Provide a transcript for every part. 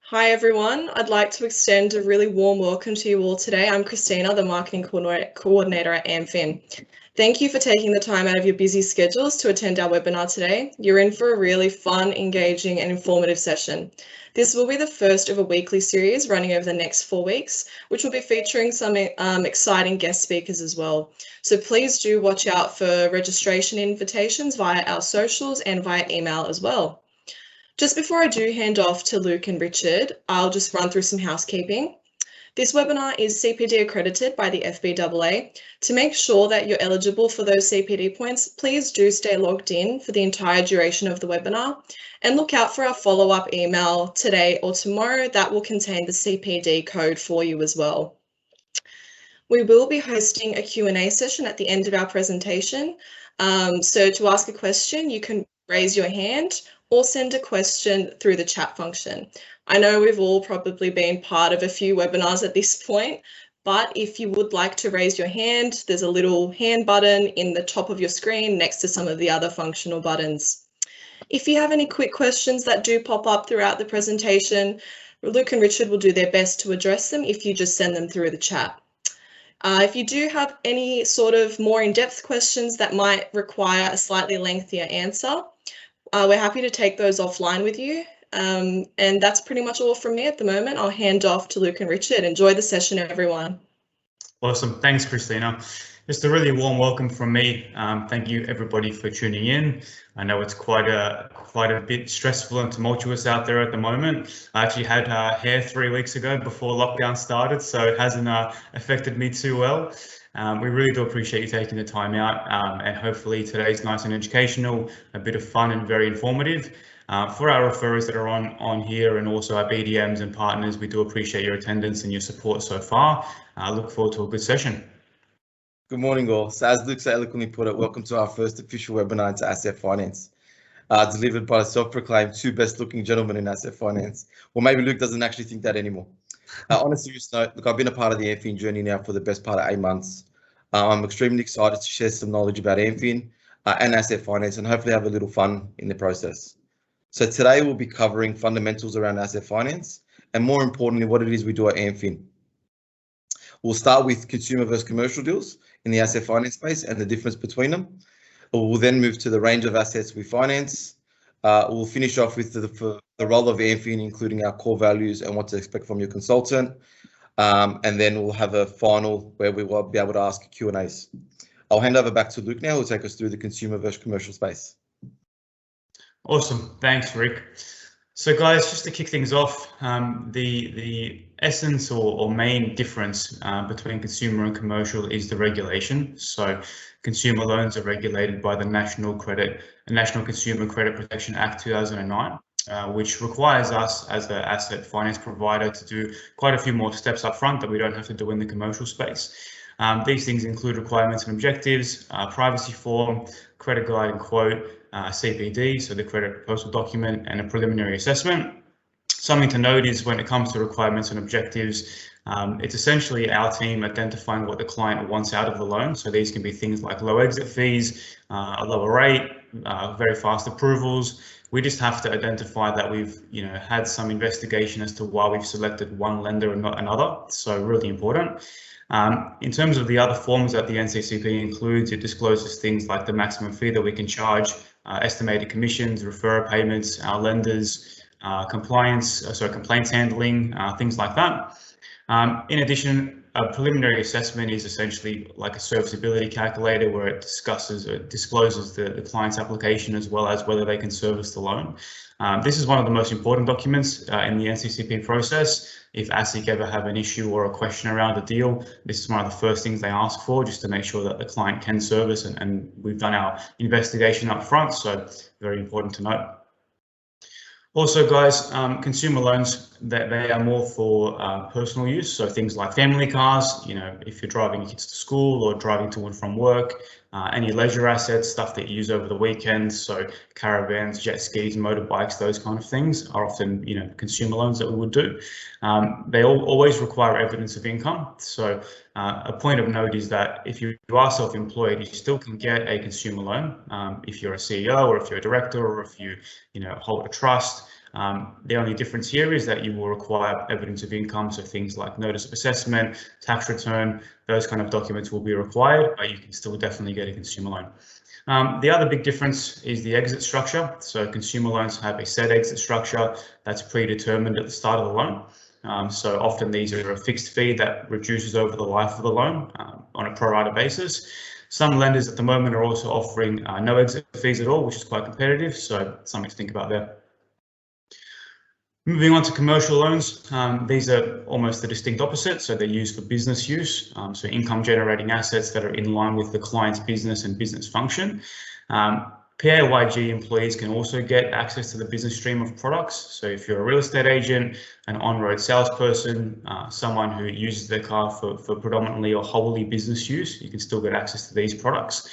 Hi everyone, I'd like to extend a really warm welcome to you all today. I'm Christina, the Marketing Coordinator at AmFin. Thank you for taking the time out of your busy schedules to attend our webinar today. You're in for a really fun, engaging and informative session. This will be the first of a weekly series running over the next 4 weeks, which will be featuring some exciting guest speakers as well. So please do watch out for registration invitations via our socials and via email as well. Just before I do hand off to Luke and Richard, I'll just run through some housekeeping. This webinar is CPD accredited by the FBAA. To make sure that you're eligible for those CPD points, please do stay logged in for the entire duration of the webinar and look out for our follow-up email today or tomorrow that will contain the CPD code for you as well. We will be hosting a Q&A session at the end of our presentation. So to ask a question, you can raise your hand or send a question through the chat function. I know we've all probably been part of a few webinars at this point, but if you would like to raise your hand, there's a little hand button in the top of your screen next to some of the other functional buttons. If you have any quick questions that do pop up throughout the presentation, Luke and Richard will do their best to address them if you just send them through the chat. If you do have any sort of more in-depth questions that might require a slightly lengthier answer, we're happy to take those offline with you. And that's pretty much all from me at the moment. I'll hand off to Luke and Richard. Enjoy the session, everyone. Awesome. Thanks, Christina. Just a really warm welcome from me. Thank you, everybody, for tuning in. I know it's quite a bit stressful and tumultuous out there at the moment. I actually had hair 3 weeks ago before lockdown started, so it hasn't affected me too well. We really do appreciate you taking the time out, and hopefully today's nice and educational, a bit of fun and very informative. For our referrers that are on here and also our BDMs and partners, we do appreciate your attendance and your support so far. I look forward to a good session. Good morning all. So as Luke so eloquently put it, welcome to our first official webinar into asset finance, delivered by the self-proclaimed two best looking gentlemen in asset finance. Well, maybe Luke doesn't actually think that anymore. On a serious note, look, I've been a part of the AmFin journey now for the best part of 8 months. I'm extremely excited to share some knowledge about AmFin and asset finance and hopefully have a little fun in the process. So today we'll be covering fundamentals around asset finance and more importantly, what it is we do at AmFin. We'll start with consumer versus commercial deals in the asset finance space and the difference between them. We'll then move to the range of assets we finance. We'll finish off with the role of AmFin, including our core values and what to expect from your consultant. And then we'll have a final where we will be able to ask Q&As. I'll hand over back to Luke now, who'll take us through the consumer versus commercial space. Awesome. Thanks, Rick. So guys, just to kick things off, the essence or main difference between consumer and commercial is the regulation. So consumer loans are regulated by the National Consumer Credit Protection Act 2009, which requires us as an asset finance provider to do quite a few more steps up front that we don't have to do in the commercial space. These things include requirements and objectives, privacy form, credit guide and quote, CPD, so the credit proposal document, and a preliminary assessment. Something to note is when it comes to requirements and objectives, it's essentially our team identifying what the client wants out of the loan. So these can be things like low exit fees, a lower rate, very fast approvals. We just have to identify that we've had some investigation as to why we've selected one lender and not another. So really important. In terms of the other forms that the NCCP includes, it discloses things like the maximum fee that we can charge, estimated commissions, referral payments, our lenders, complaints handling, things like that. In addition, a preliminary assessment is essentially like a serviceability calculator where it discloses the client's application as well as whether they can service the loan. This is one of the most important documents in the NCCP process. If ASIC ever have an issue or a question around a deal, this is one of the first things they ask for, just to make sure that the client can service, and we've done our investigation up front, so very important to note. Also, guys, consumer loans, they are more for personal use, so things like family cars, if you're driving your kids to school or driving to and from work, any leisure assets, stuff that you use over the weekend, so caravans, jet skis, motorbikes, those kind of things are often, consumer loans that we would do. They always require evidence of income. So a point of note is that if you are self-employed, you still can get a consumer loan if you're a CEO or if you're a director or if you hold a trust. The only difference here is that you will require evidence of income, so things like notice of assessment, tax return, those kind of documents will be required, but you can still definitely get a consumer loan. The other big difference is the exit structure. So consumer loans have a set exit structure that's predetermined at the start of the loan. So often these are a fixed fee that reduces over the life of the loan on a pro rata basis. Some lenders at the moment are also offering no exit fees at all, which is quite competitive. So something to think about there. Moving on to commercial loans, these are almost the distinct opposite. So they're used for business use, so income generating assets that are in line with the client's business and business function. PAYG employees can also get access to the business stream of products. So if you're a real estate agent, an on-road salesperson, someone who uses their car for predominantly or wholly business use, you can still get access to these products.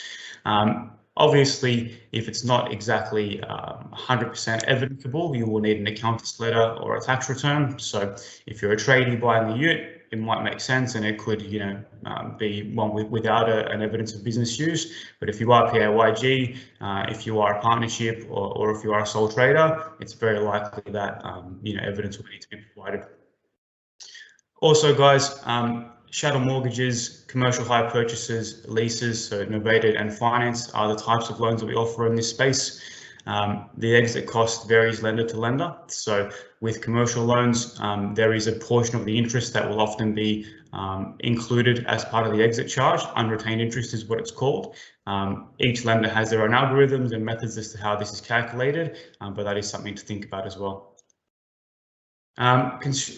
Obviously, if it's not exactly 100% evidentable, you will need an accountant's letter or a tax return. So if you're a tradie buying a ute, it might make sense, and it could, be one without an evidence of business use. But if you are PAYG, if you are a partnership, or if you are a sole trader, it's very likely that evidence will need to be provided. Also, guys, chattel mortgages, commercial hire purchases, leases, so novated and finance are the types of loans that we offer in this space. The exit cost varies lender to lender. So with commercial loans, there is a portion of the interest that will often be included as part of the exit charge. Unretained interest is what it's called. Each lender has their own algorithms and methods as to how this is calculated, but that is something to think about as well.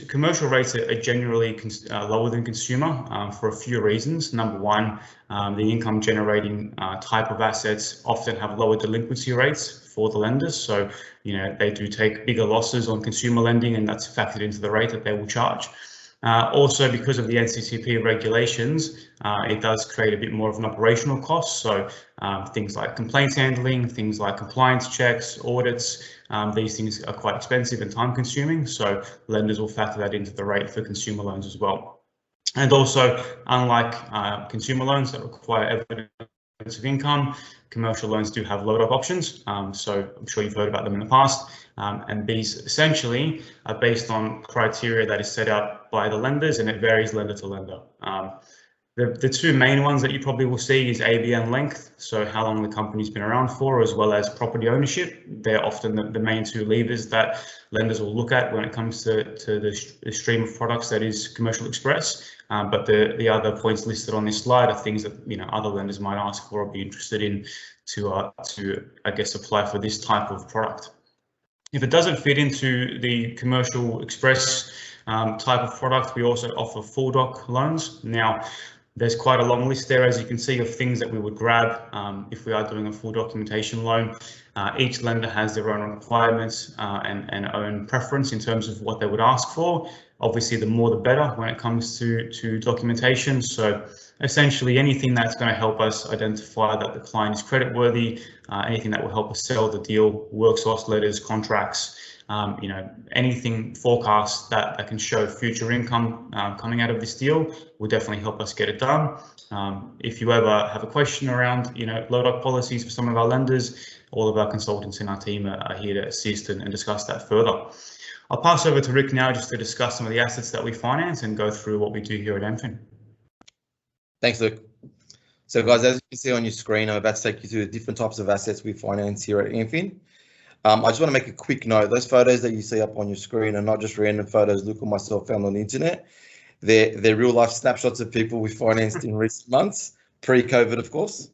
Commercial rates are generally lower than consumer for a few reasons. Number one, the income generating type of assets often have lower delinquency rates for the lenders. So, they do take bigger losses on consumer lending, and that's factored into the rate that they will charge. Also, because of the NCCP regulations, it does create a bit more of an operational cost. So things like complaints handling, things like compliance checks, audits, these things are quite expensive and time consuming. So lenders will factor that into the rate for consumer loans as well. And also, unlike consumer loans that require evidence of income, commercial loans do have load up options. So I'm sure you've heard about them in the past. And these essentially are based on criteria that is set out by the lenders, and it varies lender to lender. The two main ones that you probably will see is ABN length, so how long the company's been around for, as well as property ownership. They're often the main two levers that lenders will look at when it comes to the stream of products that is Commercial Express. But the other points listed on this slide are things that other lenders might ask for or be interested in to I guess apply for this type of product. If it doesn't fit into the Commercial Express type of product, we also offer full doc loans. Now, there's quite a long list there, as you can see, of things that we would grab if we are doing a full documentation loan. Each lender has their own requirements and own preference in terms of what they would ask for. Obviously, the more the better when it comes to documentation. So essentially anything that's going to help us identify that the client is creditworthy, anything that will help us sell the deal, work source letters, contracts, anything forecast that can show future income coming out of this deal will definitely help us get it done. If you ever have a question around, load up policies for some of our lenders, all of our consultants in our team are here to assist and discuss that further. I'll pass over to Rick now just to discuss some of the assets that we finance and go through what we do here at AmFin. Thanks, Luke. So guys, as you can see on your screen, I'm about to take you through the different types of assets we finance here at AmFin. I just want to make a quick note. Those photos that you see up on your screen are not just random photos Luke or myself found on the internet. They're real life snapshots of people we financed in recent months, pre-COVID, of course.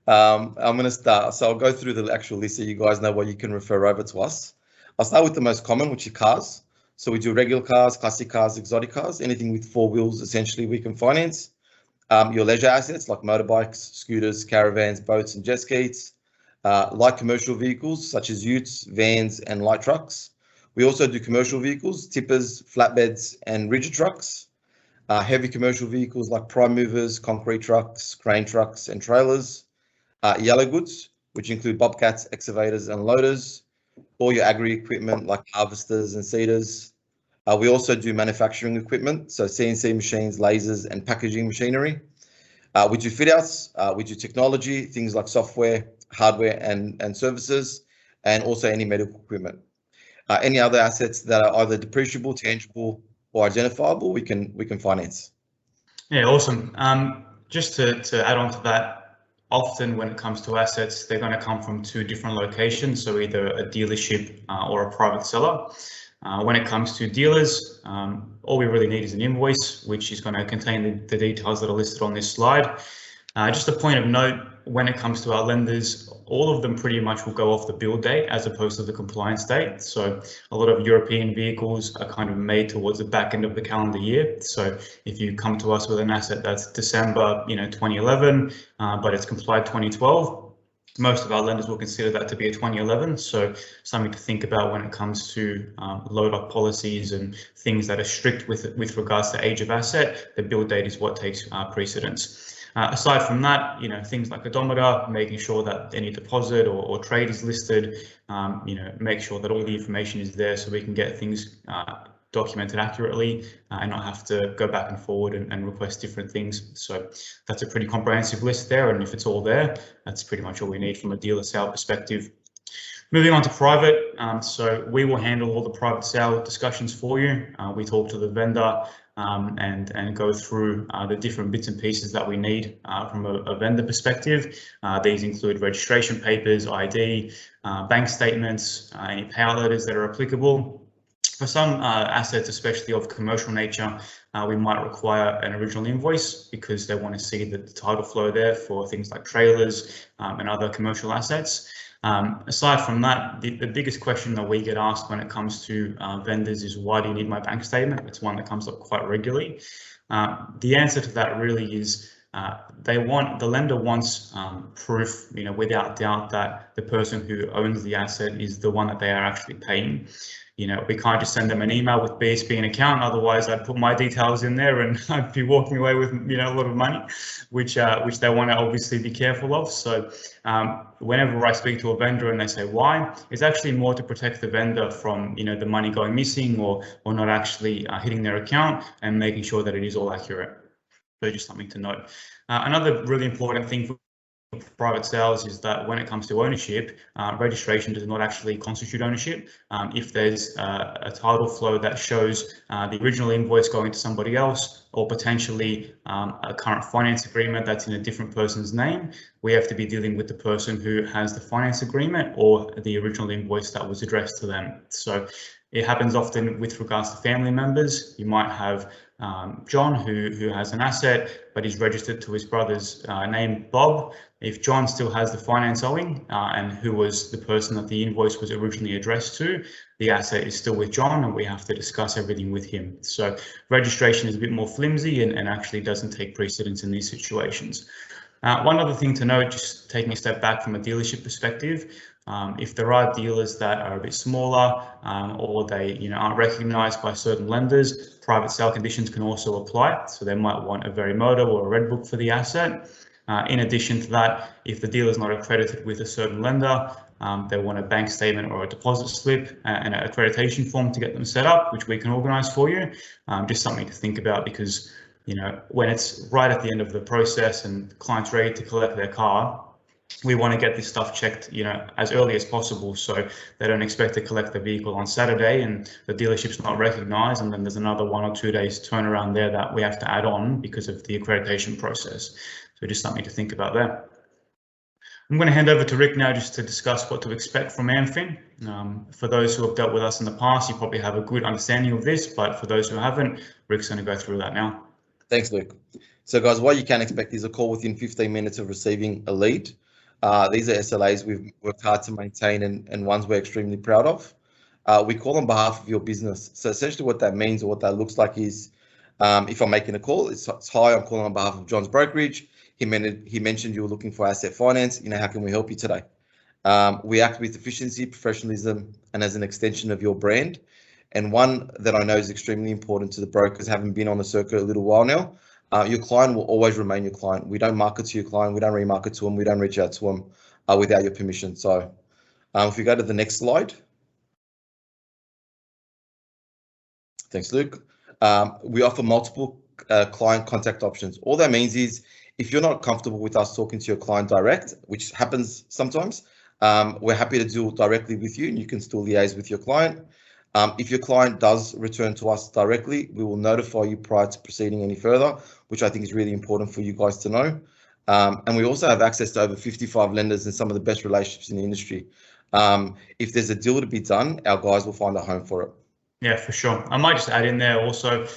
I'm going to start. So I'll go through the actual list so you guys know what you can refer over to us. I'll start with the most common, which is cars. So we do regular cars, classic cars, exotic cars, anything with four wheels, essentially we can finance. Your leisure assets like motorbikes, scooters, caravans, boats and jet skis. Light commercial vehicles such as utes, vans and light trucks. We also do commercial vehicles, tippers, flatbeds and rigid trucks. Heavy commercial vehicles like prime movers, concrete trucks, crane trucks and trailers. Yellow goods, which include bobcats, excavators and loaders. All your agri equipment like harvesters and seeders. We also do manufacturing equipment, so CNC machines, lasers and packaging machinery. We do fit outs, we do technology, things like software, hardware and services, and also any medical equipment. Any other assets that are either depreciable, tangible, or identifiable, we can finance. Yeah, awesome. Just to add on to that, often when it comes to assets, they're going to come from two different locations, so either a dealership or a private seller. When it comes to dealers, all we really need is an invoice, which is going to contain the details that are listed on this slide. Just a point of note, when it comes to our lenders, all of them pretty much will go off the build date as opposed to the compliance date. So a lot of European vehicles are kind of made towards the back end of the calendar year. So if you come to us with an asset that's December 2011, but it's complied 2012, most of our lenders will consider that to be a 2011. So something to think about when it comes to load up policies and things that are strict with regards to age of asset. The build date is what takes precedence. Aside from that, things like odometer, making sure that any deposit or trade is listed, make sure that all the information is there so we can get things documented accurately and not have to go back and forward and request different things. So that's a pretty comprehensive list there, and if it's all there, that's pretty much all we need from a dealer sale perspective. Moving on to private, so we will handle all the private sale discussions for you. We talk to the vendor and go through the different bits and pieces that we need from a vendor perspective. These include registration papers, ID, bank statements, any payout letters that are applicable. For some assets, especially of commercial nature, we might require an original invoice because they want to see the title flow there for things like trailers and other commercial assets. Aside from that, the biggest question that we get asked when it comes to vendors is, why do you need my bank statement? It's one that comes up quite regularly. The answer to that really is the lender wants proof, without doubt, that the person who owns the asset is the one that they are actually paying. We can't just send them an email with BSB and account, otherwise I'd put my details in there and I'd be walking away with a lot of money, which they want to obviously be careful of. So whenever I speak to a vendor and they say why, it's actually more to protect the vendor from the money going missing or not actually hitting their account, and making sure that it is all accurate. So just something to note. Another really important thing for private sales is that when it comes to ownership, registration does not actually constitute ownership. If there's a title flow that shows the original invoice going to somebody else, or potentially a current finance agreement that's in a different person's name, we have to be dealing with the person who has the finance agreement or the original invoice that was addressed to them. So it happens often with regards to family members. You might have John who has an asset, but he's registered to his brother's name, Bob. If John still has the finance owing and who was the person that the invoice was originally addressed to, the asset is still with John and we have to discuss everything with him. So registration is a bit more flimsy and actually doesn't take precedence in these situations. One other thing to note, just taking a step back from a dealership perspective, if there are dealers that are a bit smaller or they aren't recognised by certain lenders, private sale conditions can also apply. So they might want a Verimoto or a Red Book for the asset. In addition to that, if the dealer is not accredited with a certain lender, they want a bank statement or a deposit slip and an accreditation form to get them set up, which we can organise for you. Just something to think about, because when it's right at the end of the process and the client's ready to collect their car, we want to get this stuff checked, as early as possible, so they don't expect to collect the vehicle on Saturday and the dealership's not recognised, and then there's another 1 or 2 days turnaround there that we have to add on because of the accreditation process. So just something to think about there. I'm going to hand over to Rick now just to discuss what to expect from AmFin. For those who have dealt with us in the past, you probably have a good understanding of this, but for those who haven't, Rick's going to go through that now. Thanks, Luke. So guys, what you can expect is a call within 15 minutes of receiving a lead. These are SLAs we've worked hard to maintain and ones we're extremely proud of. We call on behalf of your business. So essentially what that means or what that looks like is, if I'm making a call, it's hi, I'm calling on behalf of John's Brokerage. He mentioned you were looking for asset finance. How can we help you today? We act with efficiency, professionalism, and as an extension of your brand. And one that I know is extremely important to the brokers, having been on the circuit a little while now, your client will always remain your client. We don't market to your client. We don't remarket to them. We don't reach out to them without your permission. So if we go to the next slide. Thanks, Luke. We offer multiple client contact options. All that means is if you're not comfortable with us talking to your client direct, which happens sometimes, We're happy to deal directly with you, and you can still liaise with your client. If your client does return to us directly, we will notify you prior to proceeding any further, which I think is really important for you guys to know. And we also have access to over 55 lenders and some of the best relationships in the industry. If there's a deal to be done, our guys will find a home for it. Yeah, for sure. I might just add in there also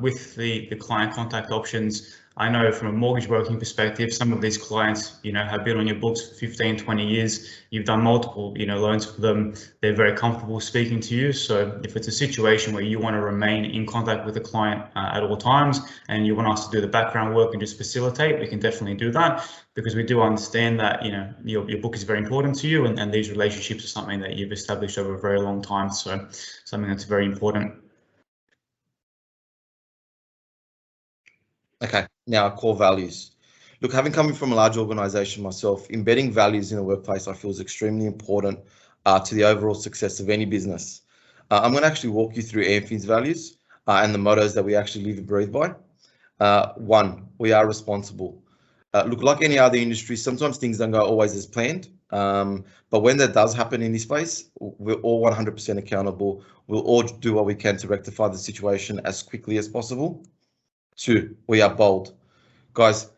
with the client contact options. I know from a mortgage broking perspective, some of these clients, have been on your books for 15, 20 years. You've done multiple, loans for them. They're very comfortable speaking to you. So if it's a situation where you want to remain in contact with the client at all times and you want us to do the background work and just facilitate, we can definitely do that, because we do understand that, your book is very important to you, and these relationships are something that you've established over a very long time. So something that's very important. Okay, now our core values. Look, having come from a large organisation myself, embedding values in the workplace I feel is extremely important to the overall success of any business. I'm going to actually walk you through AmFin's values and the mottos that we actually live and breathe by. 1, we are responsible. Look, like any other industry, sometimes things don't go always as planned, but when that does happen in this space, we're all 100% accountable. We'll all do what we can to rectify the situation as quickly as possible. 2, we are bold. Guys,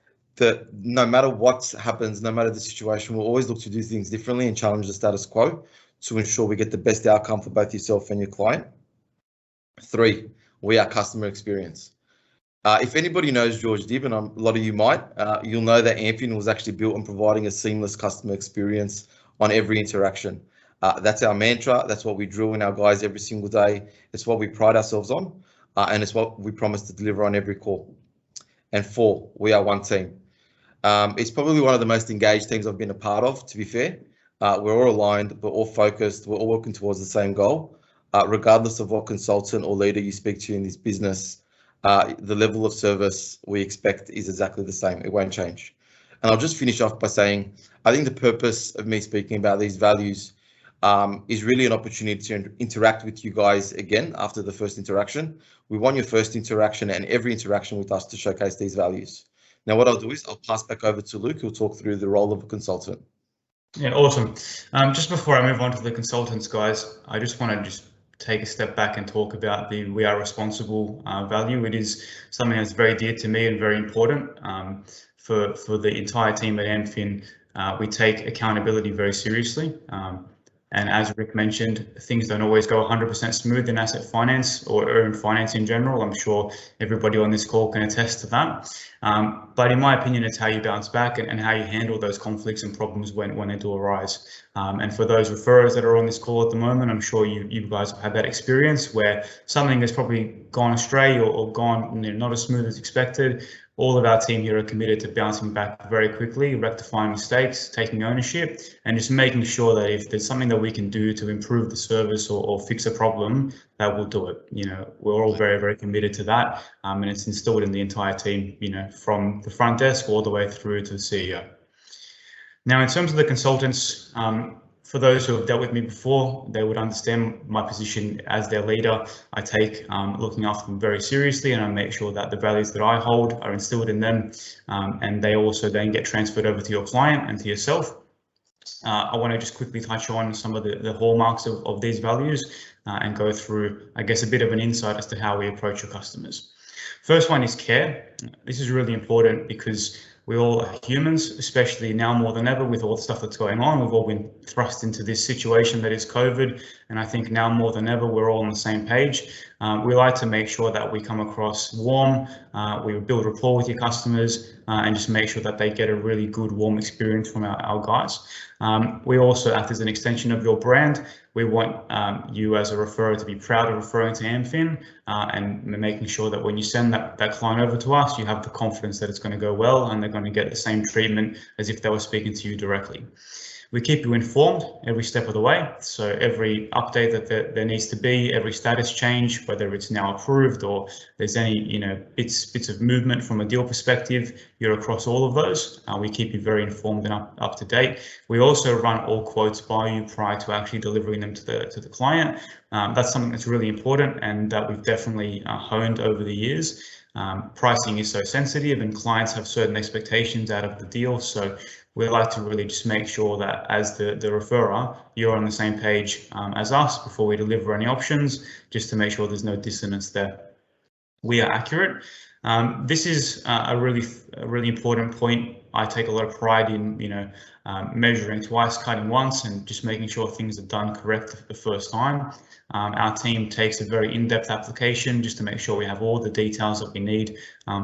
no matter what happens, no matter the situation, we'll always look to do things differently and challenge the status quo to ensure we get the best outcome for both yourself and your client. 3, we are customer experience. If anybody knows George Dibb, and a lot of you might, you'll know that AmFin was actually built on providing a seamless customer experience on every interaction. That's our mantra. That's what we drill in our guys every single day. It's what we pride ourselves on. And it's what we promise to deliver on every call. And 4, we are one team. It's probably one of the most engaged teams I've been a part of, to be fair. We're all aligned, we're all focused, we're all working towards the same goal. Regardless of what consultant or leader you speak to in this business, the level of service we expect is exactly the same. It won't change. And I'll just finish off by saying, I think the purpose of me speaking about these values is really an opportunity to interact with you guys again after the first interaction. We want your first interaction and every interaction with us to showcase these values. Now, what I'll do is I'll pass back over to Luke, who'll talk through the role of a consultant. Yeah, awesome. Just before I move on to the consultants, guys, I just want to take a step back and talk about the we are responsible value. It is something that's very dear to me and very important for the entire team at AmFin. We take accountability very seriously. And as Rick mentioned, things don't always go 100% smooth in asset finance or in finance in general. I'm sure everybody on this call can attest to that. But in my opinion, it's how you bounce back and how you handle those conflicts and problems when they do arise. And for those referrers that are on this call at the moment, I'm sure you guys have had that experience where something has probably gone astray or gone not as smooth as expected. All of our team here are committed to bouncing back very quickly, rectifying mistakes, taking ownership, and just making sure that if there's something that we can do to improve the service or fix a problem, that we'll do it. We're all very, very committed to that, and it's instilled in the entire team, from the front desk all the way through to the CEO. Now, in terms of the consultants, for those who have dealt with me before, they would understand my position as their leader. I take looking after them very seriously, and I make sure that the values that I hold are instilled in them, and they also then get transferred over to your client and to yourself. I want to just quickly touch on some of the hallmarks of these values and go through, I guess, a bit of an insight as to how we approach your customers. First one is care. This is really important because we all are humans, especially now more than ever with all the stuff that's going on. We've all been thrust into this situation that is COVID. And I think now more than ever, we're all on the same page. We like to make sure that we come across warm, we build rapport with your customers and just make sure that they get a really good, warm experience from our guys. We also act as an extension of your brand. We want you as a referrer to be proud of referring to AmFin and making sure that when you send that client over to us, you have the confidence that it's going to go well and they're going to get the same treatment as if they were speaking to you directly. We keep you informed every step of the way. So every update that there needs to be, every status change, whether it's now approved or there's any bits of movement from a deal perspective, you're across all of those. We keep you very informed and up to date. We also run all quotes by you prior to actually delivering them to the client. That's something that's really important and that we've definitely honed over the years. Pricing is so sensitive and clients have certain expectations out of the deal. So we like to really just make sure that as the referrer, you're on the same page as us before we deliver any options, just to make sure there's no dissonance there. We are accurate. This is a really important point. I take a lot of pride in, measuring twice, cutting once, and just making sure things are done correct the first time. Our team takes a very in-depth application just to make sure we have all the details that we need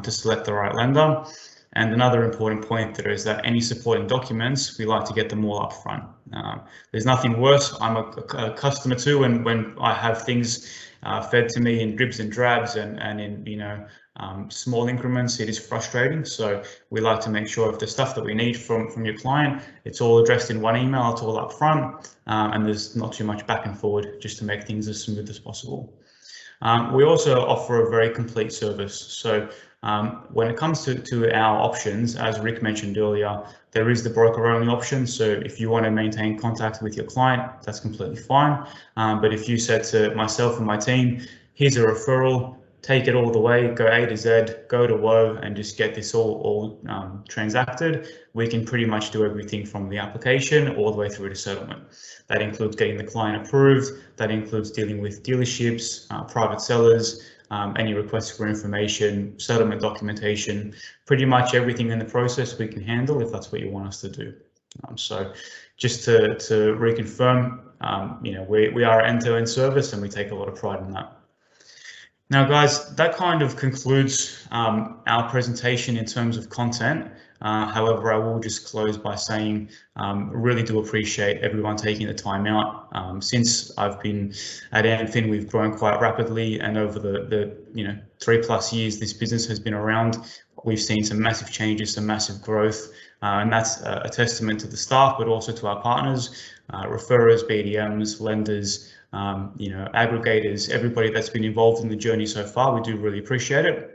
to select the right lender. And another important point there is that any supporting documents, we like to get them all up front. There's nothing worse. I'm a customer too, and when I have things fed to me in dribs and drabs and in small increments, it is frustrating. So we like to make sure if the stuff that we need from your client, it's all addressed in one email, it's all up front, and there's not too much back and forward, just to make things as smooth as possible. We also offer a very complete service. So when it comes to our options, as Rick mentioned earlier, there is the broker only option. So if you want to maintain contact with your client, that's completely fine. But if you said to myself and my team, here's a referral, take it all the way, go A to Z, go to Woe, and just get this all transacted, we can pretty much do everything from the application all the way through to settlement. That includes getting the client approved, that includes dealing with dealerships, private sellers, any requests for information, settlement documentation, pretty much everything in the process we can handle if that's what you want us to do. So just to reconfirm, we are an end-to-end service and we take a lot of pride in that. Now, guys, that kind of concludes our presentation in terms of content. However, I will just close by saying really do appreciate everyone taking the time out. Since I've been at AmFin, we've grown quite rapidly, and over the 3+ years this business has been around, we've seen some massive changes, some massive growth, and that's a testament to the staff, but also to our partners, referrers, BDMs, lenders, aggregators, everybody that's been involved in the journey so far. We do really appreciate it.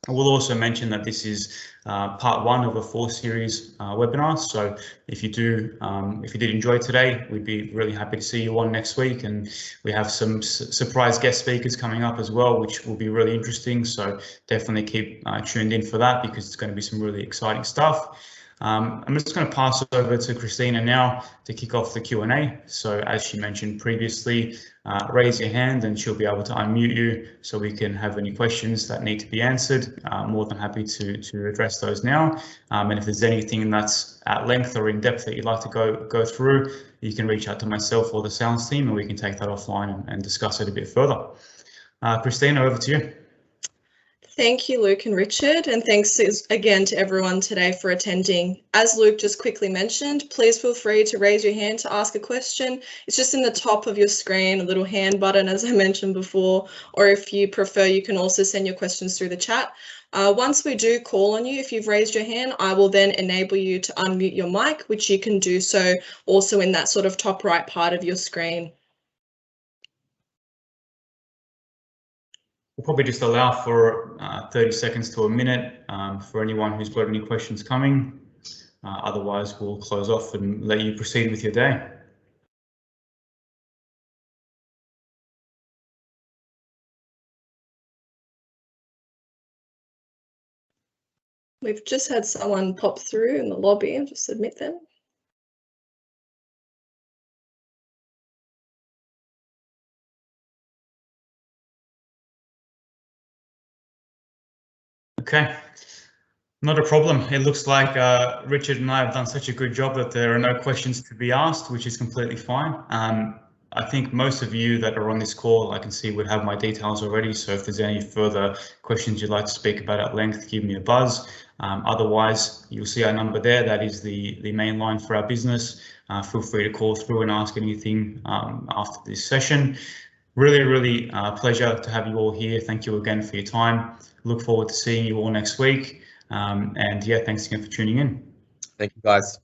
I will also mention that this is part 1 of a 4-series webinar. So if you did enjoy today, we'd be really happy to see you on next week. And we have some surprise guest speakers coming up as well, which will be really interesting. So definitely keep tuned in for that, because it's going to be some really exciting stuff. I'm just going to pass over to Christina now to kick off the Q&A. So as she mentioned previously, raise your hand and she'll be able to unmute you so we can have any questions that need to be answered. More than happy to address those now. And if there's anything that's at length or in depth that you'd like to go through, you can reach out to myself or the sales team and we can take that offline and discuss it a bit further. Christina, over to you. Thank you, Luke and Richard, and thanks again to everyone today for attending. As Luke just quickly mentioned, please feel free to raise your hand to ask a question. It's just in the top of your screen, a little hand button, as I mentioned before, or if you prefer, you can also send your questions through the chat. Once we do call on you, if you've raised your hand, I will then enable you to unmute your mic, which you can do so also in that sort of top right part of your screen. We'll probably just allow for 30 seconds to a minute for anyone who's got any questions coming. Otherwise, we'll close off and let you proceed with your day. We've just had someone pop through in the lobby. I'll just admit them. Okay, not a problem. It looks like Richard and I have done such a good job that there are no questions to be asked, which is completely fine. I think most of you that are on this call, I can see would have my details already. So if there's any further questions you'd like to speak about at length, give me a buzz. Otherwise, you'll see our number there. That is the main line for our business. Feel free to call through and ask anything after this session. Really pleasure to have you all here. Thank you again for your time. Look forward to seeing you all next week. And yeah, thanks again for tuning in. Thank you, guys.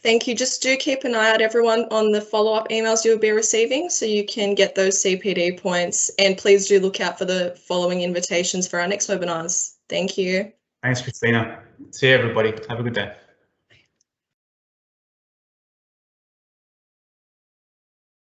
Thank you. Just do keep an eye out, everyone, on the follow-up emails you'll be receiving so you can get those CPD points. And please do look out for the following invitations for our next webinars. Thank you. Thanks, Christina. See you, everybody. Have a good day.